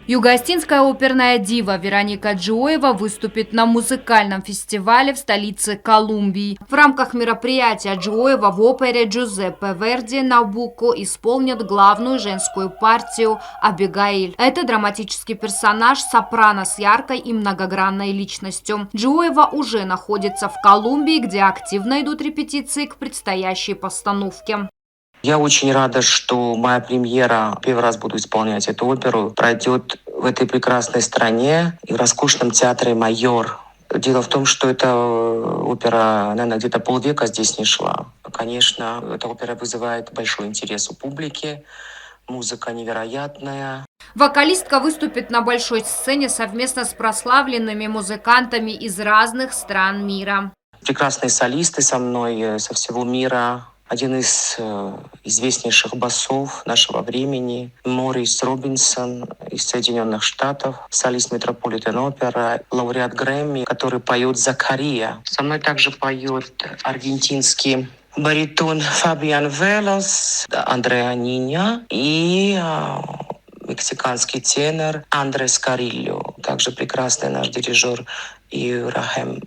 Юго-Остинская оперная дива Вероника Джиоева выступит на музыкальном фестивале в столице Колумбии. В рамках мероприятия Джиоева в опере Джузеппе Верди «Набуко» исполнит главную женскую партию Абигаиль. Это драматический персонаж, сопрано с яркой и многогранной личностью. Джиоева уже находится в Колумбии, где активно идут репетиции к предстоящей постановке. Я очень рада, что моя премьера, первый раз буду исполнять эту оперу, пройдет в этой прекрасной стране и в роскошном театре «Майор». Дело в том, что эта опера, наверное, где-то полвека здесь не шла. Конечно, эта опера вызывает большой интерес у публики. Музыка невероятная. Вокалистка выступит на большой сцене совместно с прославленными музыкантами из разных стран мира. Прекрасные солисты со мной, со всего мира. Один из известнейших басов нашего времени, Морис Робинсон из Соединенных Штатов, солист Метрополитен-опера, лауреат Грэмми, который поет «Закария». Со мной также поет аргентинский баритон Фабиан Велос, Андреа Ниня и мексиканский тенор Андрес Карильо. Также прекрасный наш дирижер Ирахем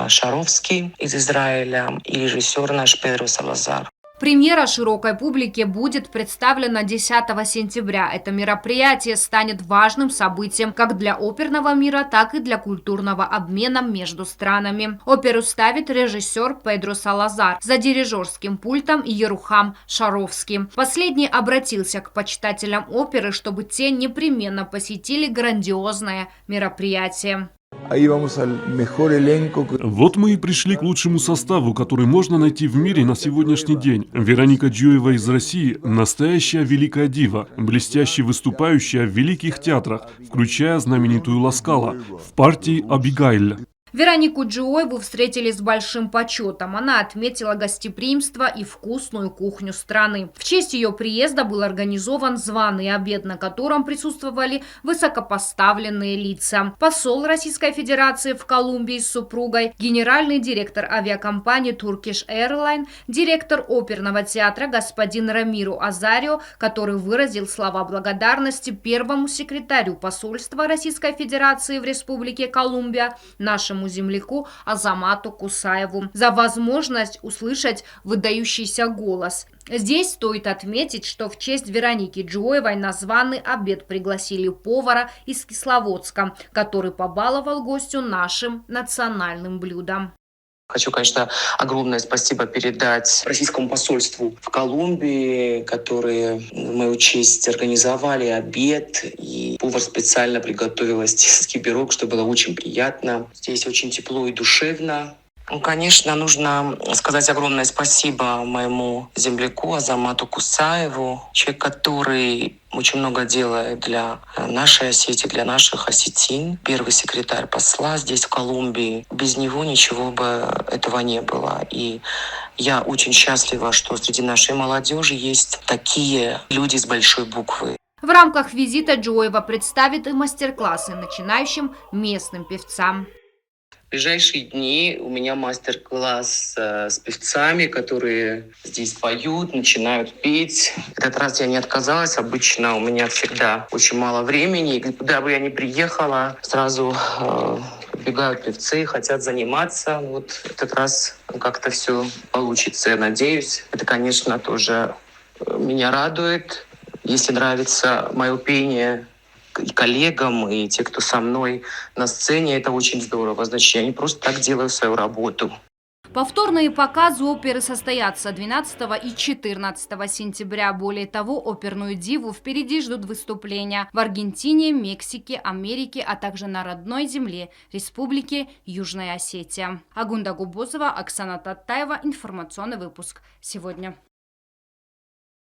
Шаровский из Израиля и режиссер наш Педро Салазар. Премьера широкой публике будет представлена 10 сентября. Это мероприятие станет важным событием как для оперного мира, так и для культурного обмена между странами. Оперу ставит режиссер Педро Салазар. За дирижерским пультом Ерухам Шаровский. Последний обратился к почитателям оперы, чтобы те непременно посетили грандиозное мероприятие. Вот мы и пришли к лучшему составу, который можно найти в мире на сегодняшний день. Вероника Джиоева из России – настоящая великая дива, блестяще выступающая в великих театрах, включая знаменитую Ла Скала, в партии «Абигайль». Веронику Джиоеву встретили с большим почетом. Она отметила гостеприимство и вкусную кухню страны. В честь ее приезда был организован званый обед, на котором присутствовали высокопоставленные лица. Посол Российской Федерации в Колумбии с супругой, генеральный директор авиакомпании Turkish Airlines, директор оперного театра господин Рамиру Азарио, который выразил слова благодарности первому секретарю посольства Российской Федерации в Республике Колумбия, нашему земляку Азамату Кусаеву, за возможность услышать выдающийся голос. Здесь стоит отметить, что в честь Вероники Джиоевой на званый обед пригласили повара из Кисловодска, который побаловал гостю нашим национальным блюдом. Хочу, конечно, огромное спасибо передать российскому посольству в Колумбии, которые в мою честь организовали обед. И повар специально приготовил астильский пирог, что было очень приятно. Здесь очень тепло и душевно. Конечно, нужно сказать огромное спасибо моему земляку Азамату Кусаеву, человек, который очень много делает для нашей Осетии, для наших осетин. Первый секретарь посла здесь, в Колумбии. Без него ничего бы этого не было. И я очень счастлива, что среди нашей молодежи есть такие люди с большой буквы. В рамках визита Джиоева представит и мастер-классы начинающим местным певцам. В ближайшие дни у меня мастер-класс с певцами, которые здесь поют, начинают петь. В этот раз я не отказалась. Обычно у меня всегда очень мало времени. И куда бы я ни приехала, сразу бегают певцы, хотят заниматься. Вот в этот раз как-то все получится, я надеюсь. Это, конечно, тоже меня радует. Если нравится мое пение и коллегам, и те, кто со мной на сцене, это очень здорово. Значит, я не просто так делаю свою работу. Повторные показы оперы состоятся 12 и 14 сентября. Более того, оперную диву впереди ждут выступления в Аргентине, Мексике, Америке, а также на родной земле Республики Южная Осетия. Агунда Губозова, Оксана Таттаева. Информационный выпуск сегодня.